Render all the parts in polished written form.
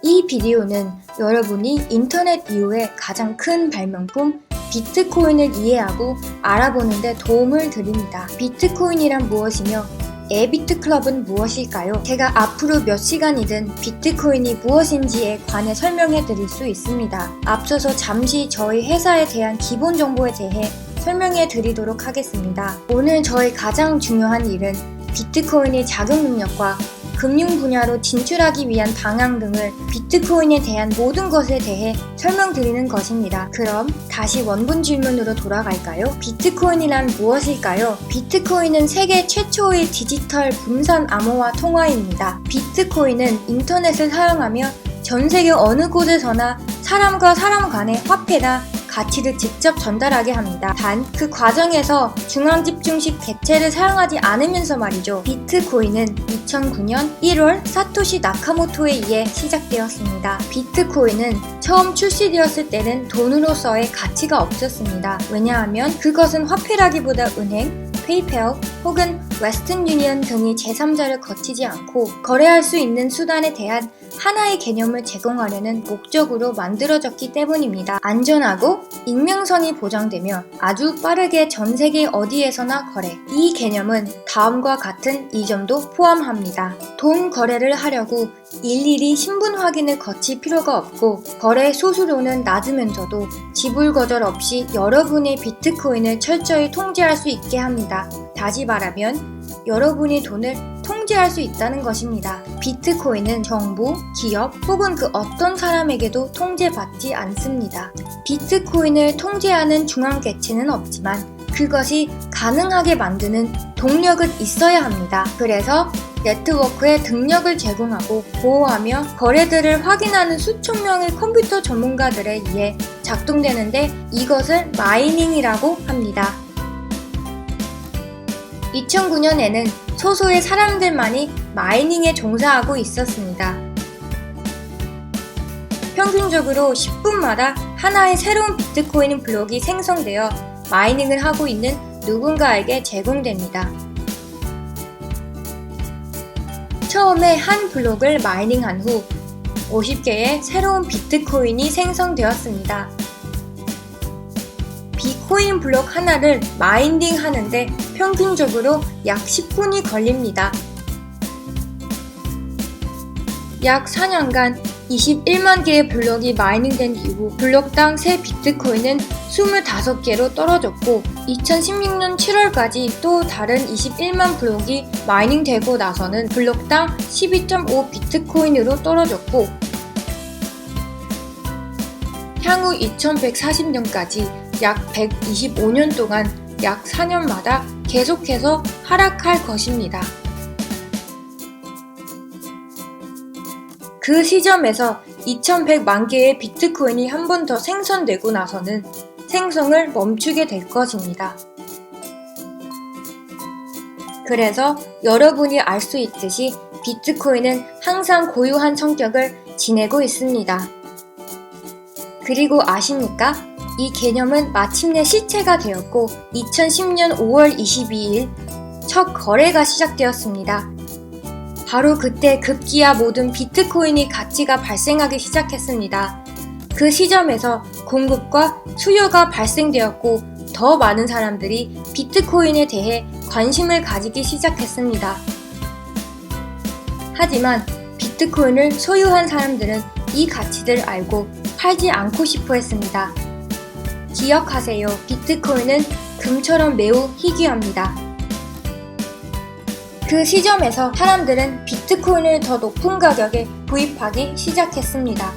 이 비디오는 여러분이 인터넷 이후에 가장 큰 발명품 비트코인을 이해하고 알아보는 데 도움을 드립니다. 비트코인이란 무엇이며 에비트클럽은 무엇일까요? 제가 앞으로 몇 시간이든 비트코인이 무엇인지에 관해 설명해 드릴 수 있습니다. 앞서서 잠시 저희 회사에 대한 기본 정보에 대해 설명해 드리도록 하겠습니다. 오늘 저희 가장 중요한 일은 비트코인의 작용 능력과 금융 분야로 진출하기 위한 방향 등을 비트코인에 대한 모든 것에 대해 설명드리는 것입니다. 그럼 다시 원본 질문으로 돌아갈까요? 비트코인이란 무엇일까요? 비트코인은 세계 최초의 디지털 분산 암호화 통화입니다. 비트코인은 인터넷을 사용하며 전 세계 어느 곳에서나 사람과 사람 간의 화폐나 가치를 직접 전달하게 합니다. 단, 그 과정에서 중앙집중식 객체를 사용하지 않으면서 말이죠. 비트코인은 2009년 1월 사토시 나카모토에 의해 시작되었습니다. 비트코인은 처음 출시되었을 때는 돈으로서의 가치가 없었습니다. 왜냐하면 그것은 화폐라기보다 은행, 페이팔 혹은 웨스턴 유니언 등이 제3자를 거치지 않고 거래할 수 있는 수단에 대한 하나의 개념을 제공하려는 목적으로 만들어졌기 때문입니다. 안전하고 익명성이 보장되며 아주 빠르게 전 세계 어디에서나 거래. 이 개념은 다음과 같은 이 점도 포함합니다. 돈 거래를 하려고 일일이 신분 확인을 거칠 필요가 없고 거래 수수료는 낮으면서도 지불 거절 없이 여러분의 비트코인을 철저히 통제할 수 있게 합니다. 다시 말하면 여러분의 돈을 통제할 수 있다는 것입니다. 비트코인은 정부, 기업 혹은 그 어떤 사람에게도 통제받지 않습니다. 비트코인을 통제하는 중앙 객체는 없지만 그것이 가능하게 만드는 동력은 있어야 합니다. 그래서 네트워크에 등력을 제공하고 보호하며 거래들을 확인하는 수천 명의 컴퓨터 전문가들에 의해 작동되는데 이것을 마이닝이라고 합니다. 2009년에는 소수의 사람들만이 마이닝에 종사하고 있었습니다. 평균적으로 10분마다 하나의 새로운 비트코인 블록이 생성되어 마이닝을 하고 있는 누군가에게 제공됩니다. 처음에 한 블록을 마이닝한 후 50개의 새로운 비트코인이 생성되었습니다. 비코인 블록 하나를 마이닝 하는데 평균적으로 약 10분이 걸립니다. 약 4년간 21만 개의 블록이 마이닝된 이후 블록당 새 비트코인은 25개로 떨어졌고 2016년 7월까지 또 다른 21만 블록이 마이닝되고 나서는 블록당 12.5 비트코인으로 떨어졌고 향후 2140년까지 약 125년 동안 약 4년마다 계속해서 하락할 것입니다. 그 시점에서 2100만 개의 비트코인이 한 번 더 생성되고 나서는 생성을 멈추게 될 것입니다. 그래서 여러분이 알 수 있듯이 비트코인은 항상 고유한 성격을 지내고 있습니다. 그리고 아십니까? 이 개념은 마침내 시체가 되었고 2010년 5월 22일 첫 거래가 시작되었습니다. 바로 그때 급기야 모든 비트코인의 가치가 발생하기 시작했습니다. 그 시점에서 공급과 수요가 발생되었고 더 많은 사람들이 비트코인에 대해 관심을 가지기 시작했습니다. 하지만 비트코인을 소유한 사람들은 이 가치를 알고 팔지 않고 싶어 했습니다. 기억하세요. 비트코인은 금처럼 매우 희귀합니다. 그 시점에서 사람들은 비트코인을 더 높은 가격에 구입하기 시작했습니다.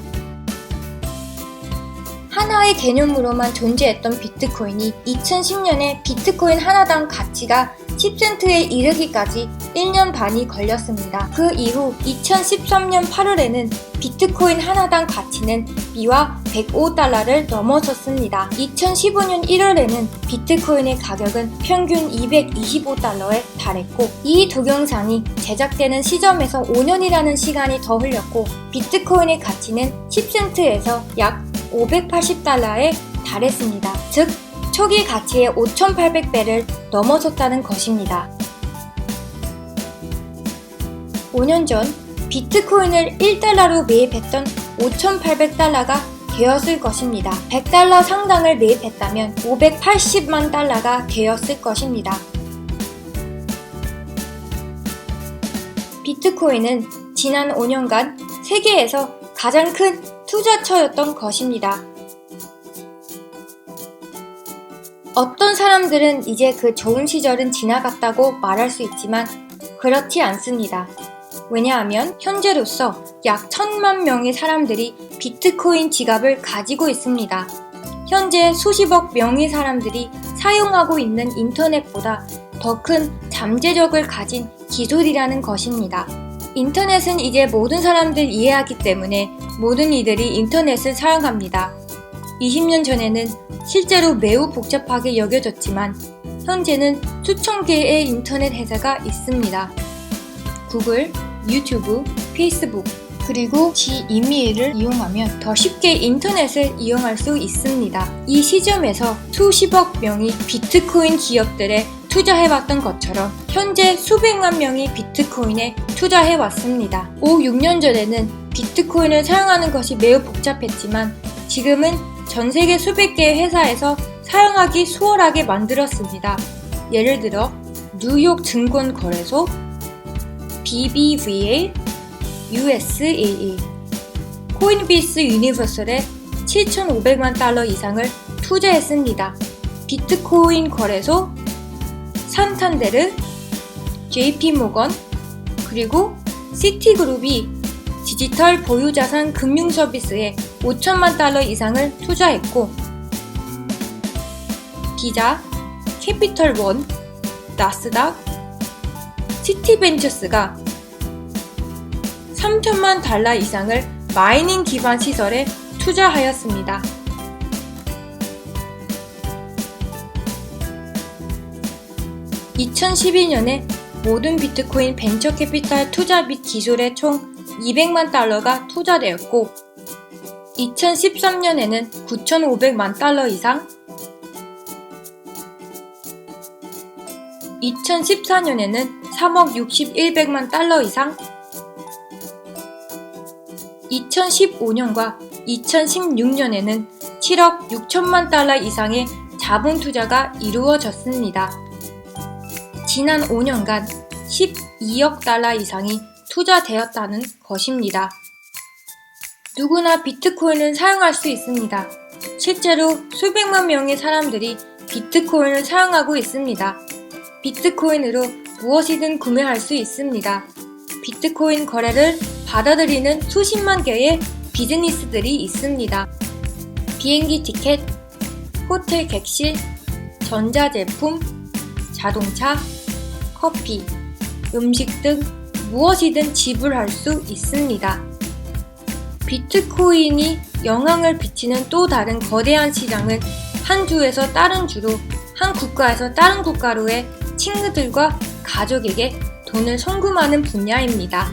하나의 개념으로만 존재했던 비트코인이 2010년에 비트코인 하나당 가치가 10센트에 이르기까지 1년 반이 걸렸습니다. 그 이후 2013년 8월에는 비트코인 하나당 가치는 미화 105달러를 넘어섰습니다. 2015년 1월에는 비트코인의 가격은 평균 225달러에 달했고 이 동영상이 제작되는 시점에서 5년이라는 시간이 더 흘렸고 비트코인의 가치는 10센트에서 약 580달러에 달했습니다. 즉 초기 가치의 5,800배를 넘어섰다는 것입니다. 5년 전 비트코인을 1달러로 매입했던 5,800달러가 되었을 것입니다. 100달러 상당을 매입했다면 580만 달러가 되었을 것입니다. 비트코인은 지난 5년간 세계에서 가장 큰 투자처였던 것입니다. 어떤 사람들은 이제 그 좋은 시절은 지나갔다고 말할 수 있지만 그렇지 않습니다. 왜냐하면 현재로서 약 1,000만 명의 사람들이 비트코인 지갑을 가지고 있습니다. 현재 수십억 명의 사람들이 사용하고 있는 인터넷보다 더 큰 잠재력을 가진 기술이라는 것입니다. 인터넷은 이제 모든 사람들 이해하기 때문에 모든 이들이 인터넷을 사용합니다. 20년 전에는 실제로 매우 복잡하게 여겨졌지만 현재는 수천 개의 인터넷 회사가 있습니다. 구글, 유튜브, 페이스북, 그리고 지이메일을 이용하면 더 쉽게 인터넷을 이용할 수 있습니다. 이 시점에서 수십억 명이 비트코인 기업들에 투자해왔던 것처럼 현재 수백만 명이 비트코인에 투자해왔습니다. 5, 6년 전에는 비트코인을 사용하는 것이 매우 복잡했지만 지금은 전 세계 수백 개의 회사에서 사용하기 수월하게 만들었습니다. 예를 들어 뉴욕 증권거래소, BBVA, USAA, 코인베이스 유니버설에 7,500만 달러 이상을 투자했습니다. 비트코인 거래소, 산탄데르, JP모건, 그리고 시티그룹이 디지털 보유자산 금융 서비스에 5천만 달러 이상을 투자했고 기자, 캐피털원, 나스닥, 시티벤처스가 3천만 달러 이상을 마이닝 기반 시설에 투자하였습니다. 2012년에 모든 비트코인 벤처 캐피탈 투자 및 기술에 총 200만 달러가 투자되었고 2013년에는 9,500만 달러 이상, 2014년에는 3억 61백만 달러 이상, 2015년과 2016년에는 7억 6천만 달러 이상의 자본 투자가 이루어졌습니다. 지난 5년간 12억 달러 이상이 투자되었다는 것입니다. 누구나 비트코인을 사용할 수 있습니다. 실제로 수백만 명의 사람들이 비트코인을 사용하고 있습니다. 비트코인으로 무엇이든 구매할 수 있습니다. 비트코인 거래를 받아들이는 수십만 개의 비즈니스들이 있습니다. 비행기 티켓, 호텔 객실, 전자제품, 자동차, 커피, 음식 등 무엇이든 지불할 수 있습니다. 비트코인이 영향을 미치는 또 다른 거대한 시장은 한 주에서 다른 주로, 한 국가에서 다른 국가로의 친구들과 가족에게 돈을 송금하는 분야입니다.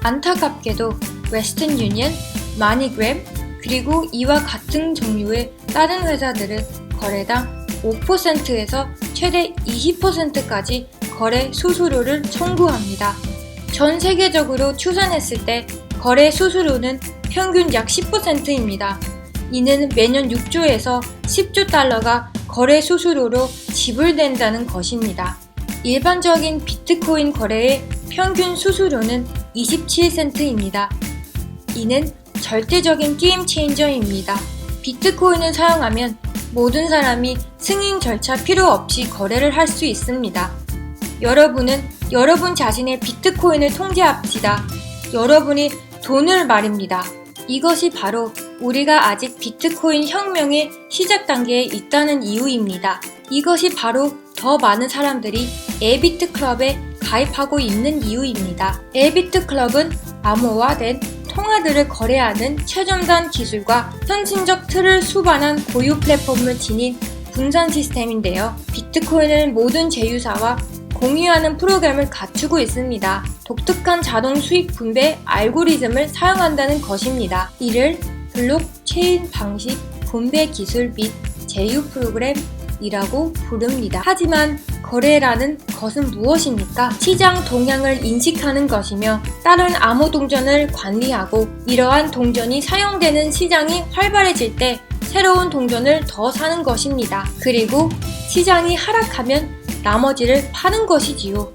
안타깝게도 웨스턴 유니언, 마니그램, 그리고 이와 같은 종류의 다른 회사들은 거래당 5%에서 최대 20%까지 거래 수수료를 청구합니다. 전 세계적으로 추산했을 때 거래 수수료는 평균 약 10%입니다. 이는 매년 6조에서 10조 달러가 거래 수수료로 지불된다는 것입니다. 일반적인 비트코인 거래의 평균 수수료는 27센트입니다. 이는 절대적인 게임 체인저입니다. 비트코인을 사용하면 모든 사람이 승인 절차 필요 없이 거래를 할 수 있습니다. 여러분은 여러분 자신의 비트코인을 통제합시다. 여러분이 돈을 말입니다. 이것이 바로 우리가 아직 비트코인 혁명의 시작 단계에 있다는 이유입니다. 이것이 바로 더 많은 사람들이 에비트 클럽에 가입하고 있는 이유입니다. 에비트 클럽은 암호화된 통화들을 거래하는 최첨단 기술과 선진적 틀을 수반한 고유 플랫폼을 지닌 분산 시스템인데요. 비트코인은 모든 제휴사와 공유하는 프로그램을 갖추고 있습니다. 독특한 자동 수익 분배 알고리즘을 사용한다는 것입니다. 이를 블록체인 방식 분배 기술 및 제휴 프로그램이라고 부릅니다. 하지만 거래라는 것은 무엇입니까? 시장 동향을 인식하는 것이며 다른 암호 동전을 관리하고 이러한 동전이 사용되는 시장이 활발해질 때 새로운 동전을 더 사는 것입니다. 그리고 시장이 하락하면 나머지를 파는 것이지요.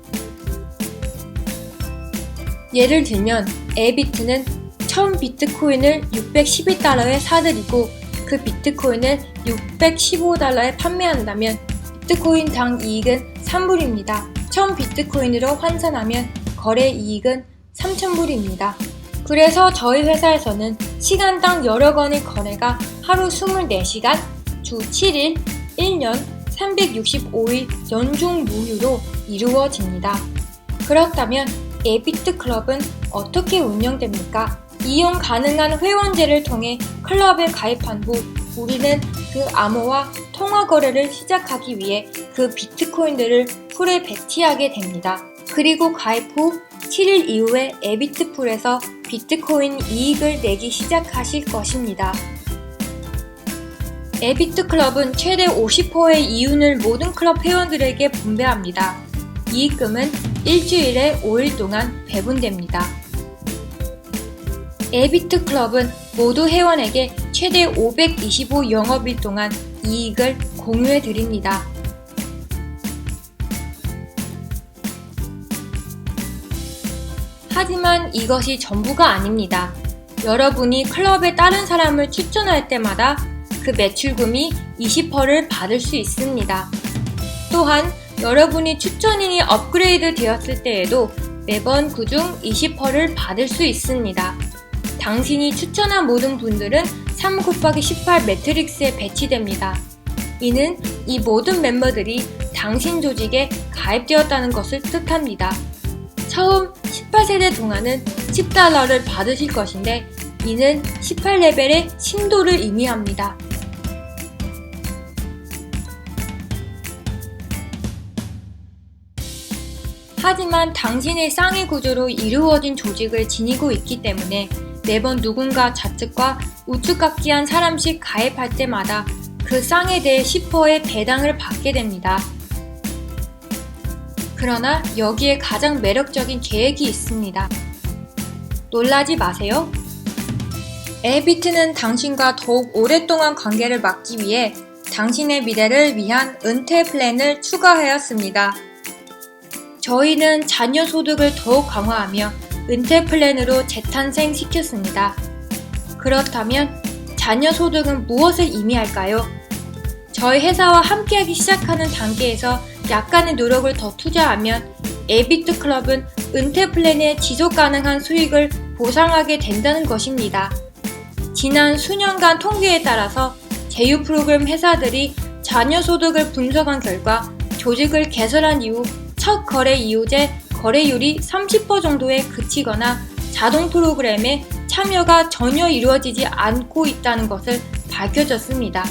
예를 들면 에비트는 1000비트코인을 611달러에 사들이고 그 비트코인을 615달러에 판매한다면 비트코인당 이익은 3불입니다. 1000비트코인으로 환산하면 거래 이익은 3000불입니다. 그래서 저희 회사에서는 시간당 여러 건의 거래가 하루 24시간, 주 7일, 1년 365일 연중 무휴로 이루어집니다. 그렇다면 에비트 클럽은 어떻게 운영됩니까? 이용 가능한 회원제를 통해 클럽에 가입한 후 우리는 그 암호와 통화 거래를 시작하기 위해 그 비트코인들을 풀에 배치하게 됩니다. 그리고 가입 후 7일 이후에 에비트 풀에서 비트코인 이익을 내기 시작하실 것입니다. 에비트 클럽은 최대 50%의 이윤을 모든 클럽 회원들에게 분배합니다. 이익금은 일주일에 5일 동안 배분됩니다. 에비트 클럽은 모두 회원에게 최대 525 영업일 동안 이익을 공유해 드립니다. 하지만 이것이 전부가 아닙니다. 여러분이 클럽에 다른 사람을 추천할 때마다 그 매출금이 20%를 받을 수 있습니다. 또한 여러분이 추천인이 업그레이드 되었을 때에도 매번 그중 20%를 받을 수 있습니다. 당신이 추천한 모든 분들은 3/18 매트릭스에 배치됩니다. 이는 이 모든 멤버들이 당신 조직에 가입되었다는 것을 뜻합니다. 처음 18세대 동안은 $10를 받으실 것인데 이는 18레벨의 신도를 의미합니다. 하지만 당신의 쌍의 구조로 이루어진 조직을 지니고 있기 때문에 매번 누군가 좌측과 우측각기한 사람씩 가입할 때마다 그 쌍에 대해 10%의 배당을 받게 됩니다. 그러나 여기에 가장 매력적인 계획이 있습니다. 놀라지 마세요. 에비트는 당신과 더욱 오랫동안 관계를 맺기 위해 당신의 미래를 위한 은퇴 플랜을 추가하였습니다. 저희는 자녀 소득을 더욱 강화하며 은퇴 플랜으로 재탄생시켰습니다. 그렇다면 자녀 소득은 무엇을 의미할까요? 저희 회사와 함께하기 시작하는 단계에서 약간의 노력을 더 투자하면 에비트 클럽은 은퇴 플랜의 지속 가능한 수익을 보상하게 된다는 것입니다. 지난 수년간 통계에 따라서 제휴 프로그램 회사들이 자녀 소득을 분석한 결과 조직을 개설한 이후 첫 거래 이후제 거래율이 30% 정도에 그치거나 자동 프로그램에 참여가 전혀 이루어지지 않고 있다는 것을 밝혀졌습니다.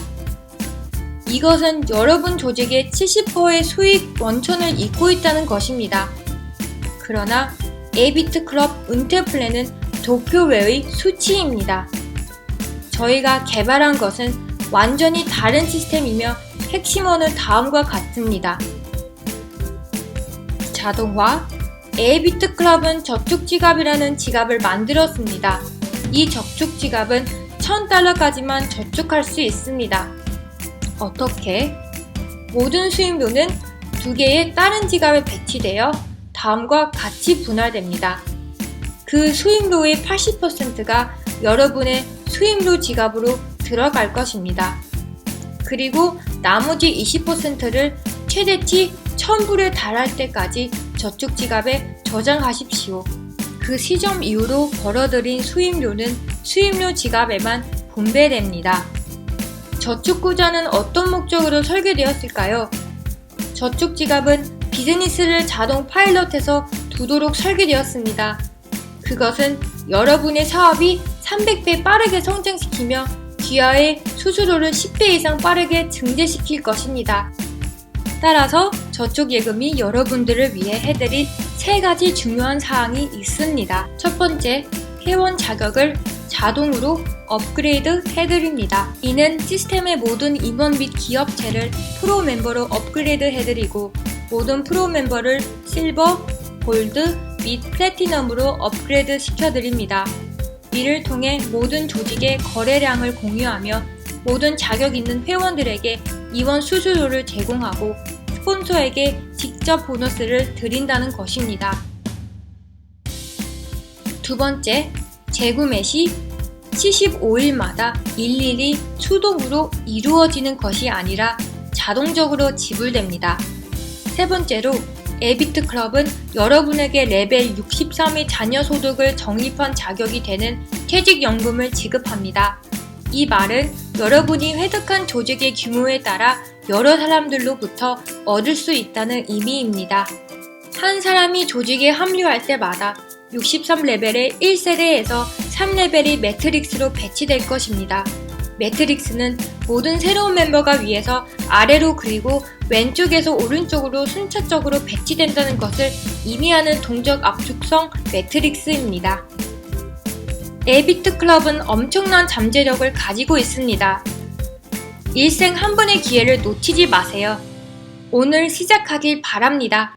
이것은 여러분 조직의 70%의 수익 원천을 잇고 있다는 것입니다. 그러나 에비트 클럽 은퇴 플랜은 도쿄 외의 수치입니다. 저희가 개발한 것은 완전히 다른 시스템이며 핵심어는 다음과 같습니다. 자동화, 에비트 클럽은 저축 지갑이라는 지갑을 만들었습니다. 이 저축 지갑은 $1000까지만 저축할 수 있습니다. 어떻게? 모든 수익료는 두 개의 다른 지갑에 배치되어 다음과 같이 분할됩니다. 그 수익료의 80%가 여러분의 수익료 지갑으로 들어갈 것입니다. 그리고 나머지 20%를 최대치 1000불에 달할 때까지 저축 지갑에 저장하십시오. 그 시점 이후로 벌어들인 수익료는 수익료 지갑에만 분배됩니다. 저축구자는 어떤 목적으로 설계되었을까요? 저축 지갑은 비즈니스를 자동 파일럿해서 두도록 설계되었습니다. 그것은 여러분의 사업이 300배 빠르게 성장시키며 기아의 수수료를 10배 이상 빠르게 증대시킬 것입니다. 따라서 저축예금이 여러분들을 위해 해드릴 3가지 중요한 사항이 있습니다. 첫 번째, 회원 자격을 자동으로 업그레이드 해드립니다. 이는 시스템의 모든 임원 및 기업체를 프로 멤버로 업그레이드 해드리고 모든 프로 멤버를 실버, 골드 및 플래티넘으로 업그레이드 시켜드립니다. 이를 통해 모든 조직의 거래량을 공유하며 모든 자격 있는 회원들에게 이원 수수료를 제공하고 스폰서에게 직접 보너스를 드린다는 것입니다. 두 번째, 재구매 시 75일마다 일일이 수동으로 이루어지는 것이 아니라 자동적으로 지불됩니다. 세 번째로, 에비트클럽은 여러분에게 레벨 63의 자녀 소득을 적립한 자격이 되는 퇴직연금을 지급합니다. 이 말은 여러분이 획득한 조직의 규모에 따라 여러 사람들로부터 얻을 수 있다는 의미입니다. 한 사람이 조직에 합류할 때마다 63레벨의 1세대에서 3레벨이 매트릭스로 배치될 것입니다. 매트릭스는 모든 새로운 멤버가 위에서 아래로 그리고 왼쪽에서 오른쪽으로 순차적으로 배치된다는 것을 의미하는 동적 압축성 매트릭스입니다. 에비트클럽은 엄청난 잠재력을 가지고 있습니다. 일생 한 번의 기회를 놓치지 마세요. 오늘 시작하길 바랍니다.